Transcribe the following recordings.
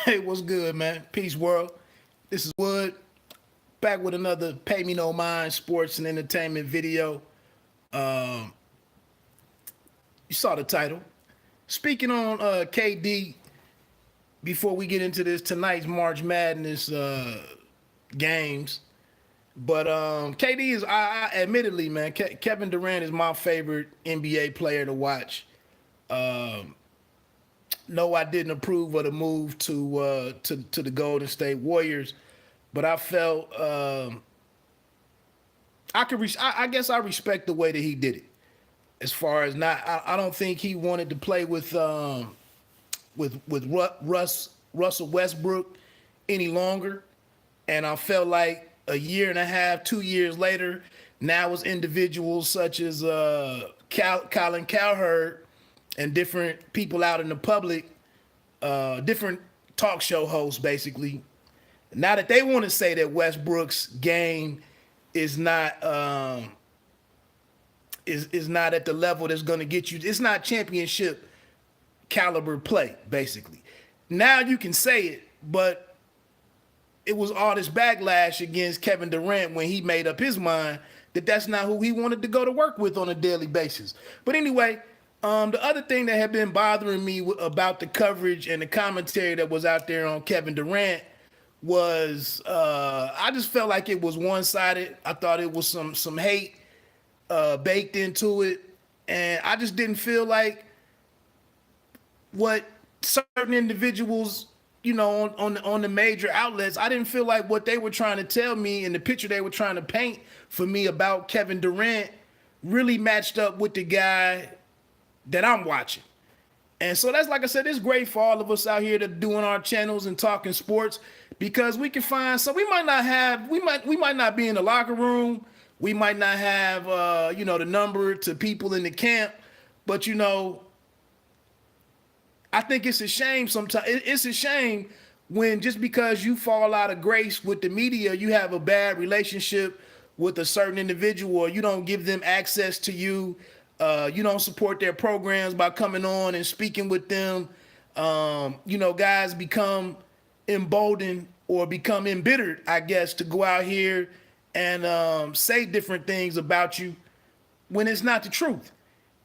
Hey, what's good, man? Peace, world. This is Wood, back with another Pay Me No Mind sports and entertainment video. Um, you saw the title. Speaking on KD, before we get into this tonight's March Madness games, but KD is, I admittedly, man, Kevin Durant is my favorite NBA player to watch. Um, no, I didn't approve of the move to the Golden State Warriors, but I felt I guess I respect the way that he did it. As far as not, I don't think he wanted to play with Russell Westbrook any longer, and I felt like a year and a half, 2 years later, now it's individuals such as Colin Cowherd and different people out in the public, different talk show hosts, basically. Now that they want to say that Westbrook's game is not is not at the level that's going to get you. It's not championship caliber play, basically. Now you can say it, but it was all this backlash against Kevin Durant when he made up his mind that that's not who he wanted to go to work with on a daily basis. But anyway, the other thing that had been bothering me about the coverage and the commentary that was out there on Kevin Durant was I just felt like it was one-sided. I thought it was some hate baked into it, and I just didn't feel like what certain individuals, on the major outlets, I didn't feel like what they were trying to tell me and the picture they were trying to paint for me about Kevin Durant really matched up with the guy that I'm watching. And so that's, like I said, it's great for all of us out here that doing our channels and talking sports, because we can find, so we might not be in the locker room. We might not have, the number to people in the camp, but, I think it's a shame sometimes. It's a shame when just because you fall out of grace with the media, you have a bad relationship with a certain individual, or you don't give them access to you. You don't support their programs by coming on and speaking with them. Guys become emboldened or become embittered, I guess, to go out here and say different things about you when it's not the truth.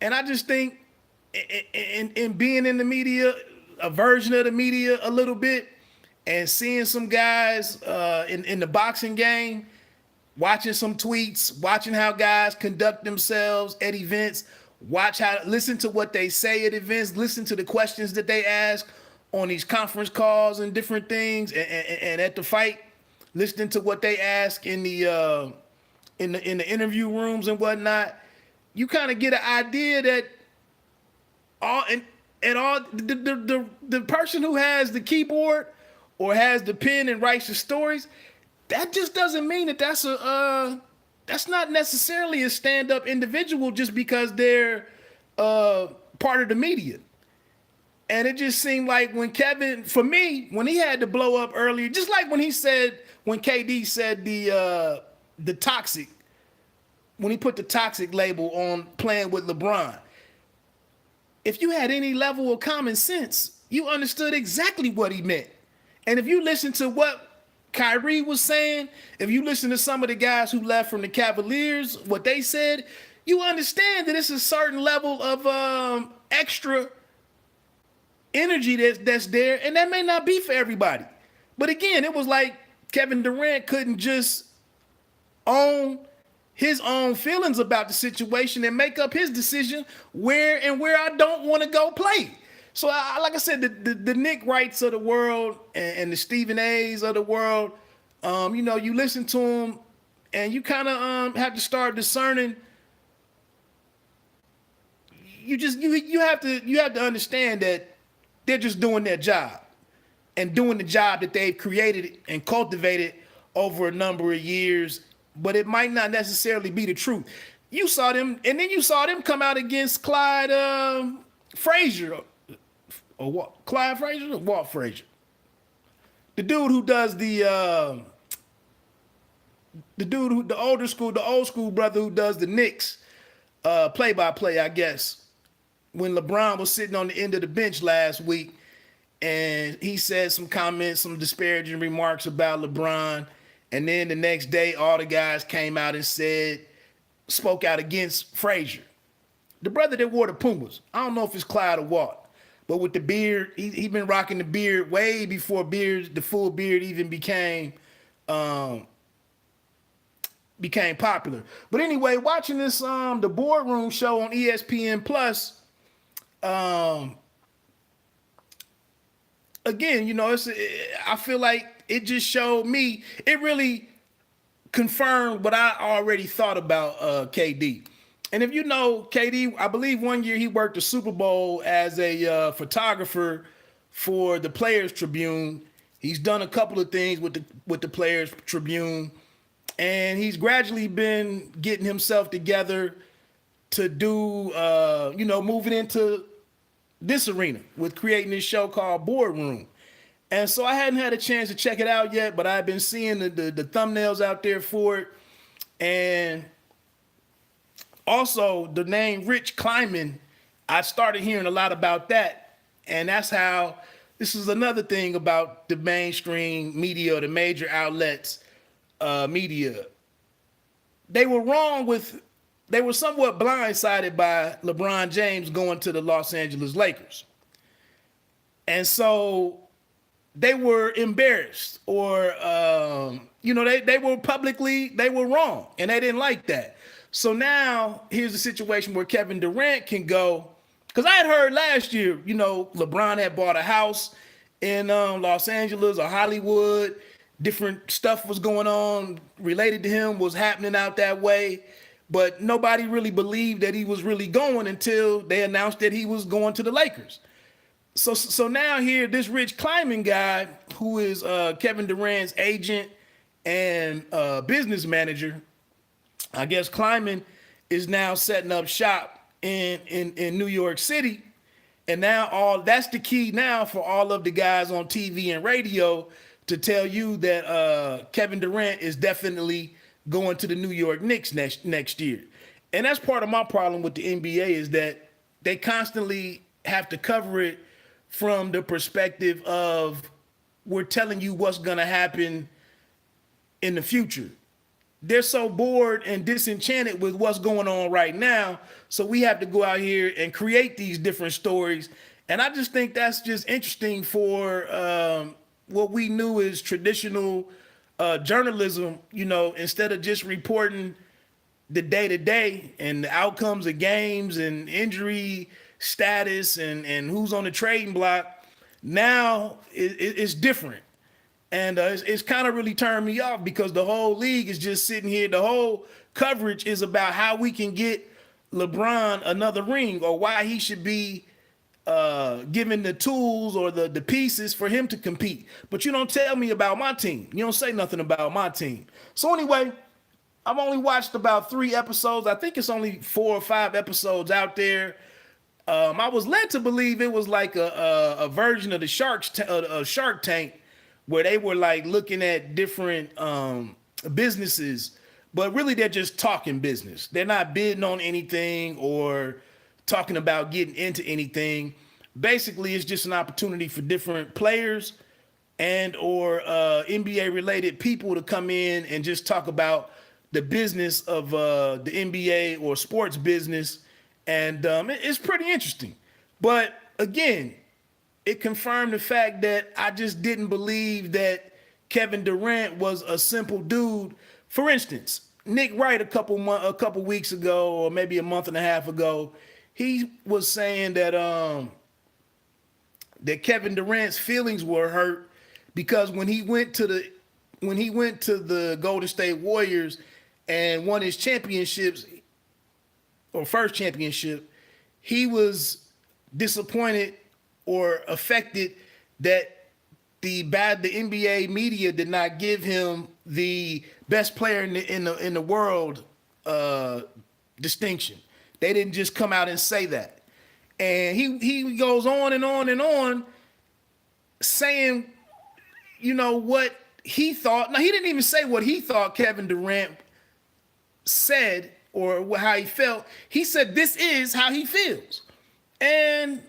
And I just think in being in the media, a version of the media a little bit, and seeing some guys in the boxing game, watching some tweets, watching how guys conduct themselves at events, listen to what they say at events, listen to the questions that they ask on these conference calls and different things, and at the fight, listening to what they ask in the interview rooms and whatnot. You kind of get an idea that the person who has the keyboard or has the pen and writes the stories, that just doesn't mean that that's not necessarily a stand-up individual just because they're part of the media. And it just seemed like when Kevin, for me, when he had to blow up earlier, just like when KD said the toxic, when he put the toxic label on playing with LeBron. If you had any level of common sense, you understood exactly what he meant. And if you listen to what Kyrie was saying, if you listen to some of the guys who left from the Cavaliers, what they said, you understand that it's a certain level of extra energy that's there, and that may not be for everybody. But again, it was like Kevin Durant couldn't just own his own feelings about the situation and make up his decision where I don't want to go play. So, like I said, the Nick Wrights of the world and the Stephen A's of the world, you listen to them and you kind of have to start discerning. You have to understand that they're just doing their job and doing the job that they've created and cultivated over a number of years. But it might not necessarily be the truth. You saw them, and then you saw them come out against Clyde Frazier, or what? Clyde Frazier or Walt Frazier? The dude who does the old school brother who does the Knicks play-by-play, I guess. When LeBron was sitting on the end of the bench last week, and he said some comments, some disparaging remarks about LeBron. And then the next day, all the guys came out and spoke out against Frazier. The brother that wore the Pumas. I don't know if it's Clyde or Walt, but with the beard, he been rocking the beard way before the full beard even became popular. But anyway, watching this the Boardroom show on ESPN Plus, again, I feel like it just showed me, it really confirmed what I already thought about KD. And if you know KD, I believe one year he worked the Super Bowl as a photographer for the Players Tribune. He's done a couple of things with the Players Tribune, and he's gradually been getting himself together to do, moving into this arena with creating this show called Boardroom. And so I hadn't had a chance to check it out yet, but I've been seeing the thumbnails out there for it. And also the name Rich Kleiman, I started hearing a lot about that. And that's how, this is another thing about the mainstream media, the major outlets, media. They were somewhat blindsided by LeBron James going to the Los Angeles Lakers. And so they were embarrassed, or, they were wrong, and they didn't like that. So now here's a situation where Kevin Durant can go, because I had heard last year, LeBron had bought a house in Los Angeles or Hollywood. Different stuff was going on related to him, was happening out that way. But nobody really believed that he was really going until they announced that he was going to the Lakers. So now here, this Rich Kleiman guy, who is Kevin Durant's agent and business manager, I guess Kleiman is now setting up shop in New York City. And now that's the key now for all of the guys on TV and radio to tell you that Kevin Durant is definitely going to the New York Knicks next year. And that's part of my problem with the NBA, is that they constantly have to cover it from the perspective of, we're telling you what's going to happen in the future. They're so bored and disenchanted with what's going on right now, so we have to go out here and create these different stories. And I just think that's just interesting for what we knew as traditional journalism, instead of just reporting the day-to-day and the outcomes of games and injury status and who's on the trading block. Now it's different. And it's kind of really turned me off, because the whole league is just sitting here. The whole coverage is about how we can get LeBron another ring, or why he should be given the tools or the pieces for him to compete. But you don't tell me about my team. You don't say nothing about my team. So anyway, I've only watched about 3 episodes. I think it's only 4 or 5 episodes out there. I was led to believe it was like a version of the Shark Tank, where they were like looking at different businesses, but really they're just talking business. They're not bidding on anything or talking about getting into anything. Basically, it's just an opportunity for different players and or NBA related people to come in and just talk about the business of the NBA or sports business. And it's pretty interesting. But again, it confirmed the fact that I just didn't believe that Kevin Durant was a simple dude. For instance, Nick Wright a couple weeks ago, or maybe a month and a half ago, he was saying that that Kevin Durant's feelings were hurt because when he went to the Golden State Warriors and won his championships, or first championship, he was disappointed or affected that the NBA media did not give him the best player in the world distinction. They didn't just come out and say that. And he goes on and on and on saying, what he thought. Now, he didn't even say what he thought Kevin Durant said or how he felt. He said this is how he feels. And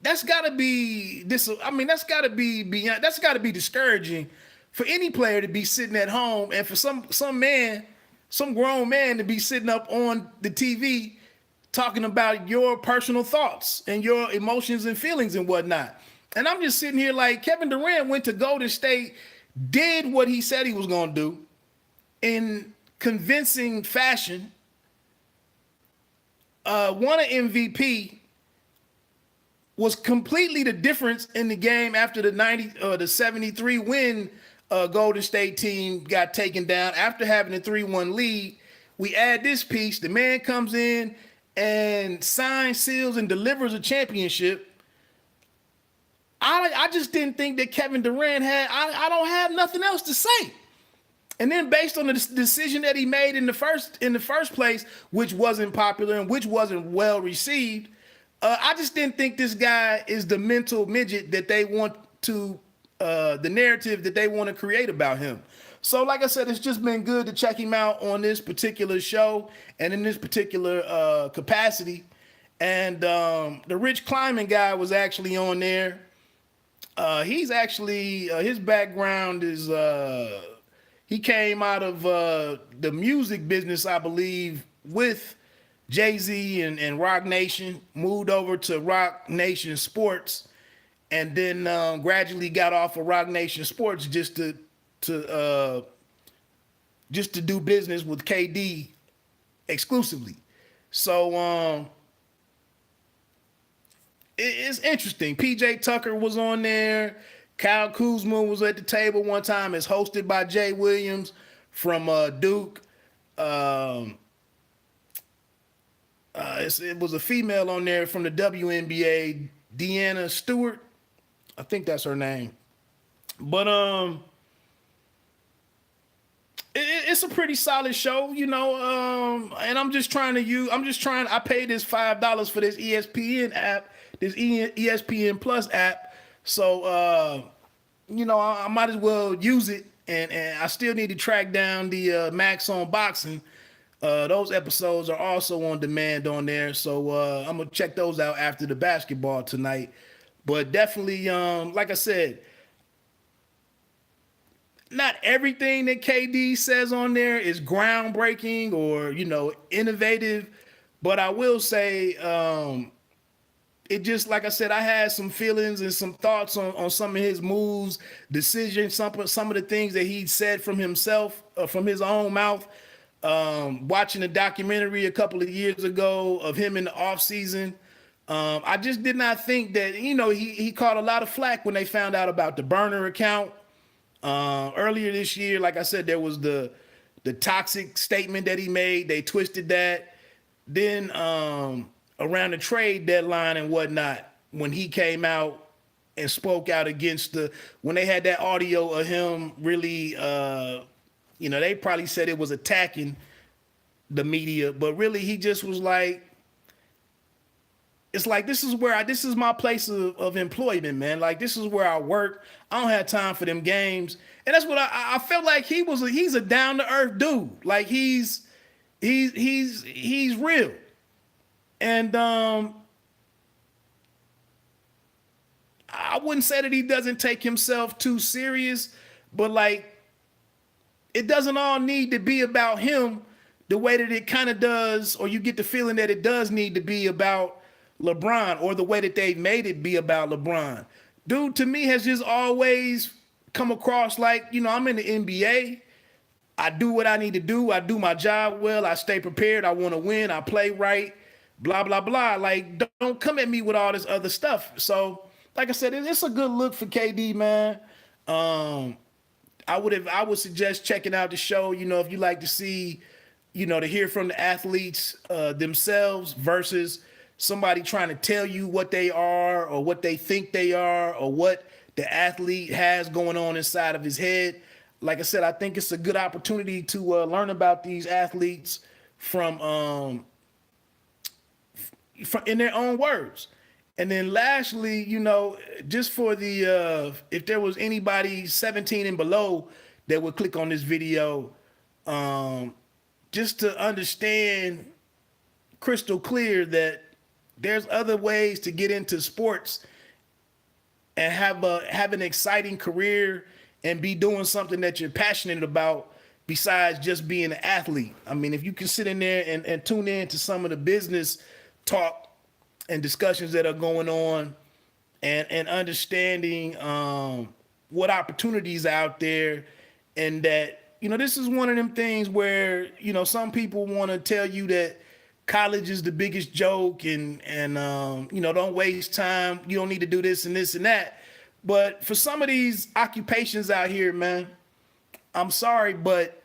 that's got to be this. I mean, that's got to be beyond. That's got to be discouraging for any player to be sitting at home, and for some man, some grown man to be sitting up on the TV talking about your personal thoughts and your emotions and feelings and whatnot. And I'm just sitting here like Kevin Durant went to Golden State, did what he said he was going to do in convincing fashion, won an MVP, was completely the difference in the game after the 73 win Golden State team got taken down after having a 3-1 lead. We add this piece. The man comes in and signs, seals, and delivers a championship. I just didn't think that Kevin Durant had. I don't have nothing else to say. And then based on the decision that he made in the first place, which wasn't popular and which wasn't well received, I just didn't think this guy is the mental midget that they want to, the narrative that they want to create about him. So like I said, it's just been good to check him out on this particular show and in this particular capacity. And the Rich Kleiman guy was actually on there. He's actually, his background is, he came out of the music business, I believe, with Jay-Z and Rock Nation, moved over to Rock Nation Sports, and then gradually got off of Rock Nation Sports just to do business with KD exclusively. So it's interesting. PJ Tucker was on there. Kyle Kuzma was at the table one time. It's hosted by Jay Williams from Duke. It was a female on there from the WNBA, Deanna Stewart. I think that's her name. But it's a pretty solid show, you know. And I'm just trying. I paid this $5 for this ESPN app, this ESPN Plus app. So, you know, I might as well use it. And I still need to track down the Max on Boxing. Those episodes are also on demand on there. So I'm going to check those out after the basketball tonight. But definitely, like I said, not everything that KD says on there is groundbreaking or, you know, innovative. But I will say, it just, like I said, I had some feelings and some thoughts on some of his moves, decisions, some of the things that he said from himself, from his own mouth. Watching a documentary a couple of years ago of him in the offseason, I just did not think that, you know, he caught a lot of flack when they found out about the burner account. Earlier this year, like I said, there was the toxic statement that he made. They twisted that. Then around the trade deadline and whatnot, when he came out and spoke out against when they had that audio of him really, you know, they probably said it was attacking the media, but really he just was like, it's like, this is my place of employment, man. Like, this is where I work. I don't have time for them games. And that's what I felt like he's a down to earth dude. Like he's real. And I wouldn't say that he doesn't take himself too serious, but like, it doesn't all need to be about him the way that it kind of does, or you get the feeling that it does need to be about LeBron, or the way that they've made it be about LeBron. Dude, to me, has just always come across like, you know, I'm in the NBA. I do what I need to do. I do my job well. I stay prepared. I want to win. I play right. Blah, blah, blah. Like, don't come at me with all this other stuff. So, like I said, it's a good look for KD, man. I would suggest checking out the show, you know, if you like to see, you know, to hear from the athletes themselves versus somebody trying to tell you what they are or what they think they are or what the athlete has going on inside of his head. Like I said, I think it's a good opportunity to learn about these athletes from in their own words. And then lastly, you know, just for the, if there was anybody 17 and below that would click on this video, just to understand crystal clear that There's other ways to get into sports and have an exciting career and be doing something that you're passionate about besides just being an athlete. I mean, if you can sit in there and tune in to some of the business talk and discussions that are going on and understanding what opportunities are out there, and that, this is one of them things where, some people want to tell you that college is the biggest joke and don't waste time. You don't need to do this and this and that. But for some of these occupations out here, man, I'm sorry, but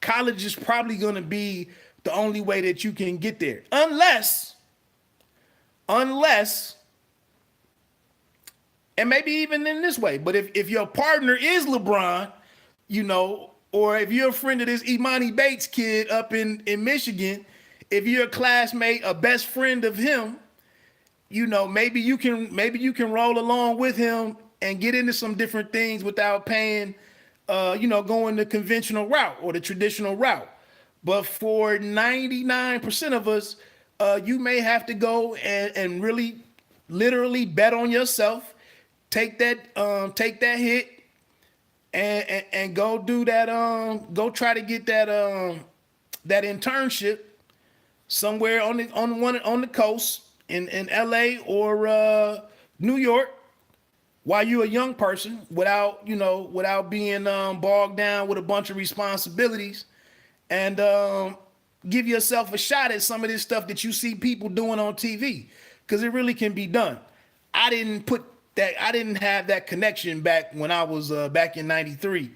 college is probably going to be the only way that you can get there. Unless, and maybe even in this way, but if your partner is LeBron, or if you're a friend of this Imani Bates kid up in Michigan, if you're a classmate, a best friend of him, maybe you can roll along with him and get into some different things without paying, going the conventional route or the traditional route. But for 99% of us, you may have to go and really, literally bet on yourself, take that hit, and go do that. Go try to get that internship somewhere on the coast in LA or New York, while you're a young person, without being bogged down with a bunch of responsibilities, and give yourself a shot at some of this stuff that you see people doing on TV, because it really can be done. I didn't have that connection back when I was back in '93,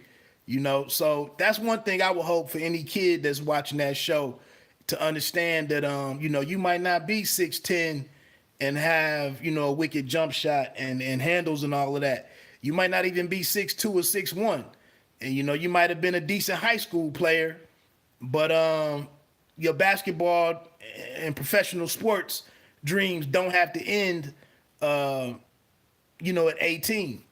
So that's one thing I would hope for any kid that's watching that show, to understand that you might not be 6'10" and have a wicked jump shot and handles and all of that. You might not even be 6'2" or 6'1", and you might have been a decent high school player, but your basketball and professional sports dreams don't have to end at 18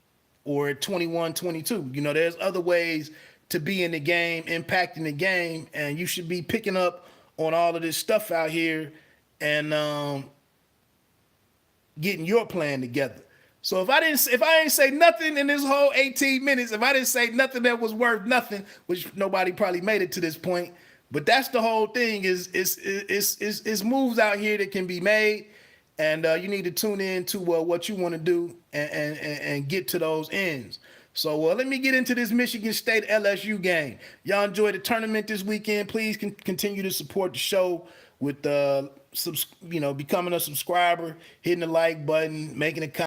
or at 21, 22. There's other ways to be in the game, impacting the game, and you should be picking up on all of this stuff out here and getting your plan together. So if I didn't say nothing in this whole 18 minutes, if I didn't say nothing that was worth nothing, which nobody probably made it to this point, but that's the whole thing, is moves out here that can be made. And you need to tune in to what you want to do and get to those ends. So let me get into this Michigan State LSU game. Y'all enjoy the tournament this weekend. Please continue to support the show with becoming a subscriber, hitting the like button, making a comment.